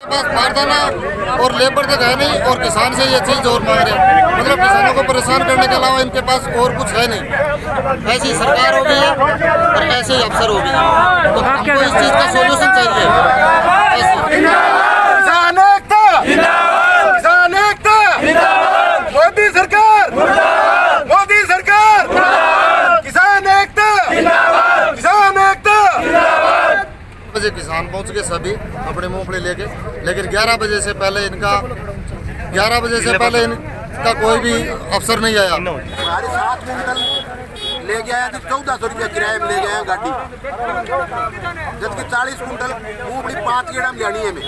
बस बारदाना और लेबर तक है नहीं और किसान से ये चीज़ और मांग रहे हैं। मतलब किसानों को परेशान करने के अलावा इनके पास और कुछ है नहीं। ऐसी सरकार हो गई है और ऐसे ही अफसर हो गए हैं। तो हमको इस चीज़ का सोल्यूशन चाहिए। मोदी सरकार, मोदी सरकार, किसान एकता, किसान एकता। बजे किसान पहुंच गए सभी अपने मूंगफली लेके, लेकिन 11 बजे से पहले इनका कोई भी अफसर नहीं आया। हमारे 7 कुंटल ले गया है, 1400 रुपया किराए में ले गए हैं गाड़ी, जबकि 40 कुंटल मूंगफली 5 गेड़ा में लेनी है। मैं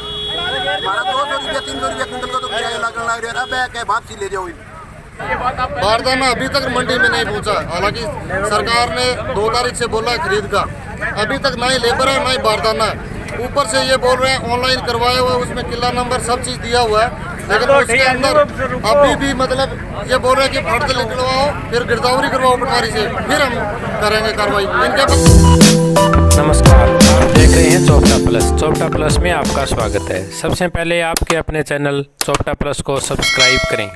हमारा 200 रुपया 300 रुपया कुंटल का तो किराया लगने लग रहा है। अब है वापसी ले जाओ। बारदाना अभी तक मंडी में नहीं पहुंचा, हालांकि सरकार ने 2 तारीख से बोला है खरीद का, अभी तक ना ही लेबर है ना ही बारदाना है। ऊपर से ये बोल रहे हैं ऑनलाइन करवाया हुआ है, उसमें किला नंबर सब चीज़ दिया हुआ है, लेकिन उसके अंदर अभी भी मतलब ये बोल रहे हैं कि फर्द निकलवाओ, फिर गिरदावरी करवाओ पटवारी से, फिर हम करेंगे कार्रवाई इनके। नमस्कार, आप देख रहे हैं चोपटा प्लस। चोपटा प्लस में आपका स्वागत है। सबसे पहले आपके अपने चैनल चोपटा प्लस को सब्सक्राइब करें।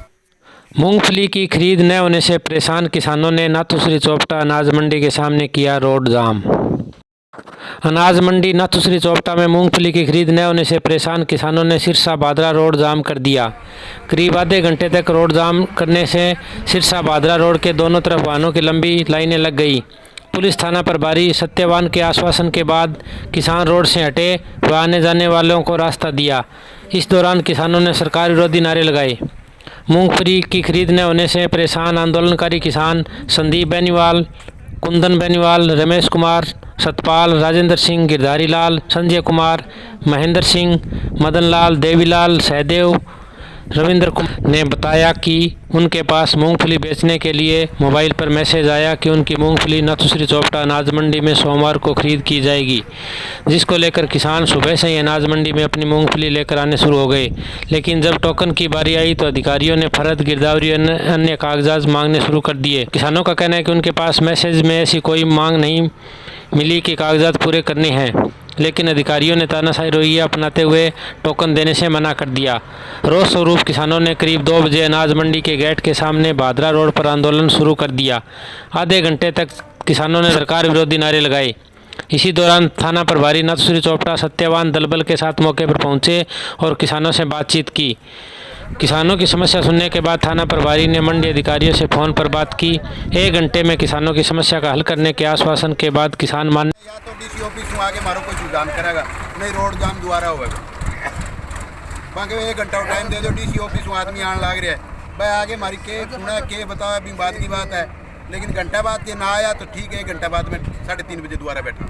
मूंगफली की खरीद न होने से परेशान किसानों ने नाथुश्री चोपटा अनाज मंडी के सामने किया रोड जाम। अनाज मंडी नाथुश्री चोपटा में मूंगफली की खरीद न होने से परेशान किसानों ने सिरसा भादरा रोड जाम कर दिया। करीब आधे घंटे तक रोड जाम करने से सिरसा भादरा रोड के दोनों तरफ वाहनों की लंबी लाइनें लग गई। पुलिस थाना प्रभारी सत्यवान के आश्वासन के बाद किसान रोड से हटे व आने जाने वालों को रास्ता दिया। इस दौरान किसानों ने सरकार विरोधी नारे लगाए। मूंगफली की खरीद न होने से परेशान आंदोलनकारी किसान संदीप बेनीवाल, कुंदन बेनीवाल, रमेश कुमार, सतपाल, राजेंद्र सिंह, गिरधारी लाल, संजय कुमार, महेंद्र सिंह, मदन लाल, देवीलाल, सहदेव, रविंद्र कुमार ने बताया कि उनके पास मूंगफली बेचने के लिए मोबाइल पर मैसेज आया कि उनकी मूंगफली नाथुश्री चोपटा अनाज मंडी में सोमवार को खरीद की जाएगी, जिसको लेकर किसान सुबह से ही अनाज मंडी में अपनी मूंगफली लेकर आने शुरू हो गए। लेकिन जब टोकन की बारी आई तो अधिकारियों ने फर्द, गिरदावरी और अन्य कागजात मांगने शुरू कर दिए। किसानों का कहना है कि उनके पास मैसेज में ऐसी कोई मांग नहीं मिली कि कागजात पूरे करने हैं, लेकिन अधिकारियों ने तानाशाही रवैया अपनाते हुए टोकन देने से मना कर दिया। रोष स्वरूप किसानों ने करीब 2 बजे अनाज मंडी के गेट के सामने भादरा रोड पर आंदोलन शुरू कर दिया। आधे घंटे तक किसानों ने सरकार विरोधी नारे लगाए। इसी दौरान थाना प्रभारी नाथुश्री चोपटा सत्यवान दलबल के साथ मौके पर पहुंचे और किसानों से बातचीत की। किसानों की समस्या सुनने के बाद थाना प्रभारी ने मंडी अधिकारियों से फ़ोन पर बात की। 1 घंटे में किसानों की समस्या का हल करने के आश्वासन के बाद किसान मान या तो डीसी ऑफिस में आगे मारो कोई जाम करेगा, नहीं रोड जाम दोबारा होगा। बाकी 1 घंटा टाइम दे दो, डीसी ऑफिस में आदमी आने लग रहा है भाई आगे मारी के सुना के बताओ, अभी बात की बात है। लेकिन घंटा बाद ये ना आया तो ठीक है, 1 घंटा बाद में 3:30 बजे दोबारा बैठा।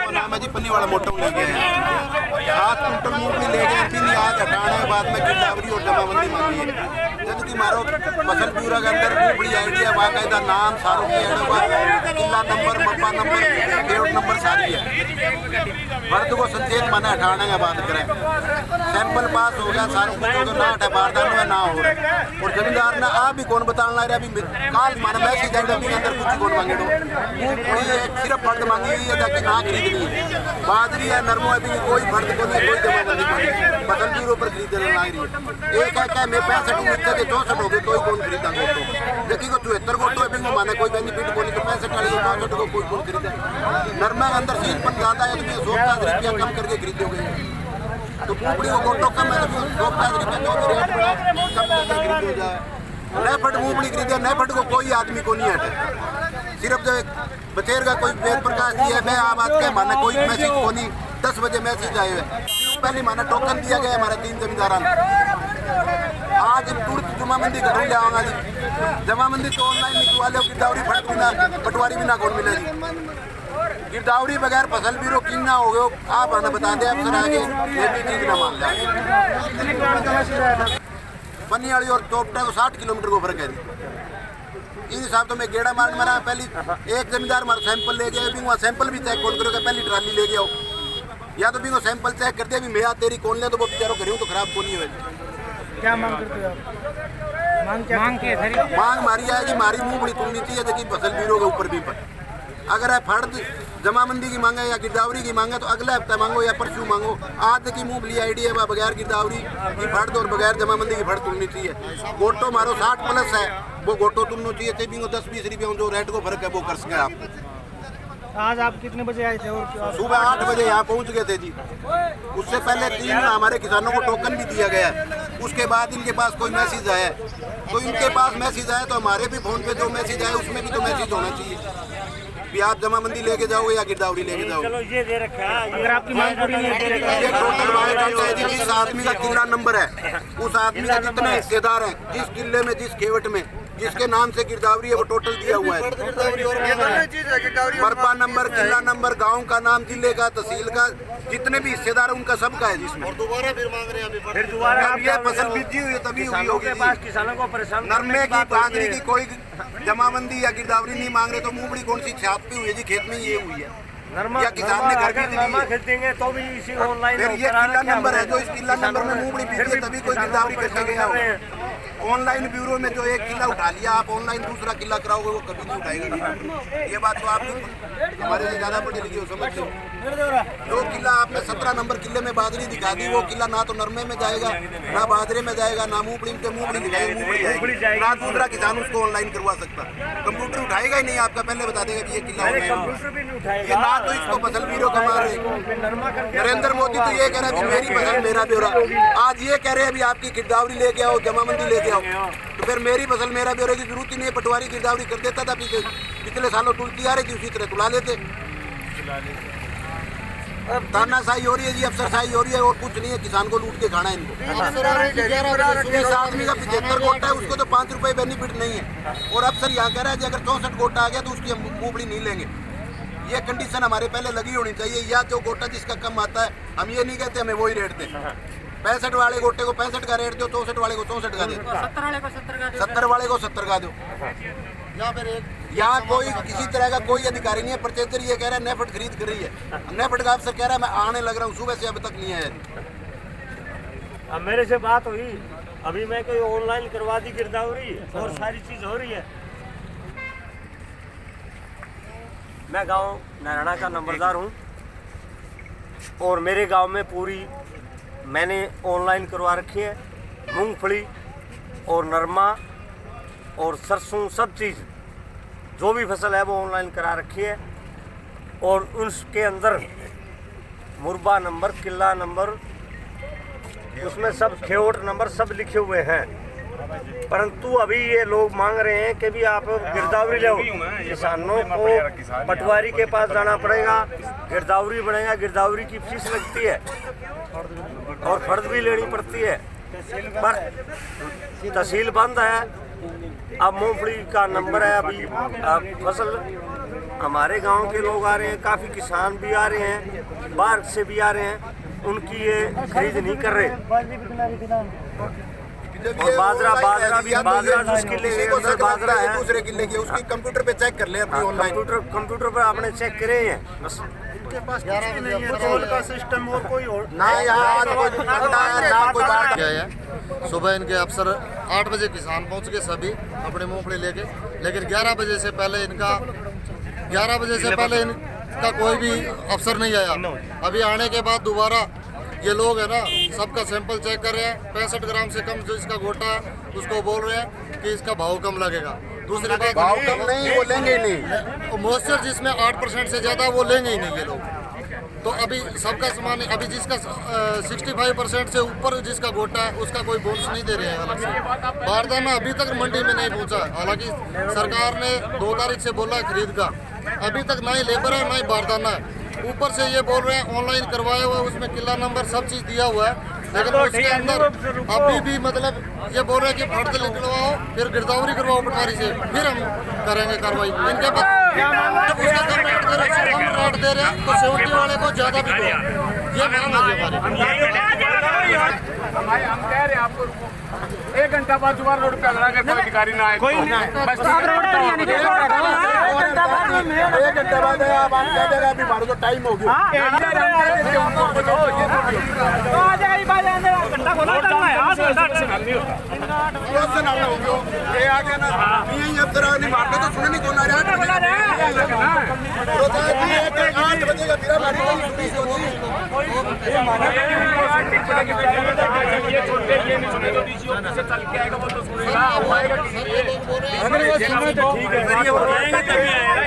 नाम है जी पन्नी वाला मोटा ले गए, 7 कुंटल मूंगफली ले गए, 3 याद हटाने के बाद में गिरदावरी और जमाबंदी मांगी है। जबकि मारो फसल ब्यूरो के अंदर मूंगफली आइडिया बाकायदा नाम सारों की किला नंबर, मप्पा नंबर, पेड़ नंबर सारी है। मर्द को संचेत माना हटाने का बात करें, सैंपल पास हो गया सारों कुछ हो गया, ना हटा बारदाना ना हो रहा। और जमींदार ने आप भी कौन बताना रहा, अभी काल माना मैसेज है अभी अंदर कुछ कौन मांगे दो सिर्फ फर्द मांगी हुई है ताकि ना खरीदनी है। बाजरी है, नरमो है, भी कोई फर्द को नहीं, कोई जमाबंदी मांगी फसल ब्यूरो पर खरीदने लग रही है। एक है क्या मैं 65 के 64 हो गए तो कौन खरीदा गोटो, देखिए को 74 गोटो है, भी माने कोई बेनिफिट को नहीं, तो 65 वाली 64 को कोई कौन खरीदा। नरमा के अंदर सीज पर ज़्यादा है तो 150 रुपया कम करके खरीदोगे, तो मूंगफली को गोटो कम है तो 150 रुपया जो भी रेट बढ़ा कम करके खरीद हो जाए। नए फट मूंगफली खरीदे, नए फट को कोई आदमी को नहीं हटे, सिर्फ जो बचेर का कोई वेद प्रकाश दिया है आप बात के माना कोई मैसेज को नहीं। 10 बजे मैसेज आए हुए पहले माना टोकन दिया गया हमारे 3 जमींदारान। आज तुरंत जमाबंदी करूँ जाऊँगा जी, जमाबंदी तो ऑनलाइन निकलवा लो, गिरदावरी फट बिना पटवारी बिना कौन मिले जी। गिरदावरी बगैर फसल ब्यूरो की ना हो गए, आप हमें बता दें अफसर आगे ये भी चीज ना मान जाए। पन्नी वाली और चोपटा को 60 किलोमीटर को फर्क है जी। इन हिसाब तो मैं गेड़ा मार मरा, पहली एक जमींदार मार सैंपल ले गया, भी वहाँ सैंपल भी चेक कौन करोगे, पहली ट्राली ले गया या तो भी वो सैंपल चेक कर दिया, भी मैं तेरी कौन ले तो वो बेचारों करूँ तो खराब कौन नहीं हुई। क्या मांग करते हो आप? मांग मारी है जी, मारी मूंगफली तोड़नी चाहिए, जबकि फसल ब्यूरो के ऊपर भी पर अगर है फर्द जमाबंदी की मांगे या गिरदावरी की मांगे तो अगले हफ्ते मांगो या परसों मांगो। आज की मूंगफली आईडी है वह बगैर गिरदावरी की फट और बगैर जमाबंदी की फट तुलनी चाहिए। गोटो मारो 60 प्लस है वो गोटो तुलना चाहिए, तभी 10-20 रुपये जो रेट को फर्क है वो कर सके आप। आज आप कितने बजे आए थे? और सुबह 8 बजे यहाँ पहुँच गए थे जी। उससे पहले 3 हमारे किसानों को टोकन भी दिया गया है। उसके बाद इनके पास कोई मैसेज आया तो इनके पास मैसेज आया तो हमारे भी फोन पे जो मैसेज आया उसमें भी तो मैसेज होना चाहिए भी आप जमाबंदी लेके जाओ या गिरदावरी लेके जाओ। चलो ये दे रखा है, अगर आपकी मांग पूरी नहीं है ये टोटल बायोडाटा है जी, जिस आदमी का किला नंबर है उस आदमी का जितने हिस्सेदार हैं, जिस किले में जिस खेवट में जिसके नाम से गिरदावरी है वो टोटल दिया हुआ है। मरबा नंबर, किला नंबर, गांव का नाम, जिले का, तहसील का, जितने भी हिस्सेदार हैं उनका सबका है जिसमें। और दोबारा फिर मांग रहे हैं अभी फिर दोबारा अब ये फसल बीजी हुई है तभी हुई होगी। किसानों को परेशान नरमे की बाजरी की कोई जमाबंदी या गिरदावरी नहीं मांग रहे तो मूंगफली कौन सी छाप पे हुई है जी? खेत में ये हुई है या किसान ने घर खरीदेंगे तो भी इसी ऑनलाइन फिर ये किला नंबर है जो इस किला नंबर में मूंगफली बीजी है तभी कोई गिरदावरी करके गया हो। ऑनलाइन ब्यूरो में जो एक किला उठा लिया आप ऑनलाइन दूसरा किला कराओगे वो कभी नहीं उठाएगा। ये बात तो आप हमारे से ज्यादा पढ़े लिखे हो, समझ लो। जो किला आपने 17 नंबर किले में बाजरी दिखा दी वो किला ना तो नरमे में जाएगा ना बाजरे में जाएगा ना मूंगफली में, मूंगफली दिखाएगी मूंगफली जाएगी ना दूसरा किसान उसको ऑनलाइन करवा सकता। कंप्यूटर उठाएगा ही नहीं आपका, पहले बता देगा कि ये किला ऑनलाइन ये ना तो इसको फसल ब्यूरो का मार रहे। नरेंद्र मोदी तो ये कह रहा है मेरी फसल मेरा ब्यौरा, आज ये कह रहे हैं अभी आपकी गिरदावरी लेके आओ, जमाबंदी लेके आओ, तो फिर मेरी फसल मेरा ब्यौरे की जरूरत ही नहीं है। पटवारी गिरदावरी कर देता था पिछले सालों तुलती आ रही थी उसी तरह तुला लेते। तानाशाही हो रही है जी, अफसरशाही हो रही है और कुछ नहीं है, किसान को लूट के खाना है इनको। इस आदमी का 75 गोटा है उसको तो 5 रुपए बेनिफिट नहीं है और अफसर यहाँ कह रहा है अगर 64 गोटा आ गया तो उसकी हम मूंगफली नहीं लेंगे। ये कंडीशन हमारे पहले लगी होनी चाहिए, या जो गोटा जिसका कम आता है हम ये नहीं कहते हमें वही रेट दें। 65 वाले गोटे को 65 का रेट दो, 64 वाले को 64 का दे, 70 वाले को 70 का दो। यहाँ कोई किसी तरह का कोई अधिकारी नहीं है। परचेजर ये कह रहा है नेफेड खरीद कर रही है, नेफेड का अफसर कह रहा है मैं आने लग रहा हूँ, सुबह से अब तक नहीं आया। अब मेरे से बात हुई, अभी मैं कोई ऑनलाइन करवा दी गिरदावरी और सारी चीज हो रही है। मैं गांव नारायणा का नंबरदार हूं और मेरे गांव में पूरी मैंने ऑनलाइन करवा रखी है मूंगफली और नरमा और सरसों, सब चीज़ जो भी फसल है वो ऑनलाइन करा रखी है और उसके अंदर मुरबा नंबर, किला नंबर, उसमें सब खेवट नंबर सब लिखे हुए हैं। परंतु अभी ये लोग मांग रहे हैं कि भी आप गिरदावरी लो, किसानों को पटवारी के पास जाना पड़ेगा, गिरदावरी बनेगा, गिरदावरी की फीस लगती है और फर्ज भी लेनी पड़ती है, पर तहसील बंद है। अब मूंगफली का नंबर है, अभी फसल हमारे गांव के लोग आ रहे हैं, काफ़ी किसान भी आ रहे हैं, बाहर से भी आ रहे हैं, उनकी ये खरीद नहीं कर रहे। और बाजरा जिस किले के बाजरा है दूसरे किले की उसकी कंप्यूटर पे चेक कर ले अपनी ऑनलाइन, कंप्यूटर पर आपने चेक करे हैं बस। का सिस्टम और कोई और ना यहाँ ना कोई बात क्या है। सुबह इनके अफसर 8 बजे किसान पहुंच गए सभी अपने मूंगफली लेके, लेकिन 11 बजे से पहले इनका कोई भी अफसर नहीं आया। अभी आने के बाद दोबारा ये लोग है ना सबका सैंपल चेक कर रहे हैं। 65 ग्राम से कम जो इसका गोटा है उसको बोल रहे हैं कि इसका भाव कम लगेगा। दूसरी बात भाव कम नहीं, वो लेंगे ही नहीं। मॉइस्चर जिसमें 8% से ज़्यादा वो लेंगे ही नहीं ये लोग। तो अभी सबका सामान अभी जिसका 65% से ऊपर जिसका गोटा है उसका कोई बोनस नहीं दे रहे हैं अलग से। बारदाना अभी तक मंडी में नहीं पहुंचा, हालांकि सरकार ने 2 तारीख से बोला है खरीद का, अभी तक ना ही लेबर है ना ही बारदाना है। ऊपर से ये बोल रहे हैं ऑनलाइन करवाया हुआ है, उसमें किला नंबर सब चीज़ दिया हुआ है, लेकिन उसके अंदर अभी भी मतलब ये बोल रहे हैं कि फर्द निकलवाओ फिर गिरदावरी करवाओ पटवारी से, फिर हम करेंगे कार्रवाई। इनके पास उसका कम रेट दे रहे हैं तो 70 वाले को ज़्यादा भी दो, ये मांग है हमारी। हम कह रहे हैं आपको 1 घंटा बाद दोबारा रोड पे लगा के कोई अधिकारी ना आए, कोई बस एक घंटे बाद आप कह देगा अभी हमारा तो टाइम हो गया। से ना हो गयो ये आ गया ना ये अब तरह नहीं मारते तो सुने नहीं कौन आ रहा है 8 बजे का मेरा मारने की सुनी ये छोटे ये नहीं सुने तो डीसी ऑफिस से चल के आएगा वो तो सुनेगा वो आएगा ठीक है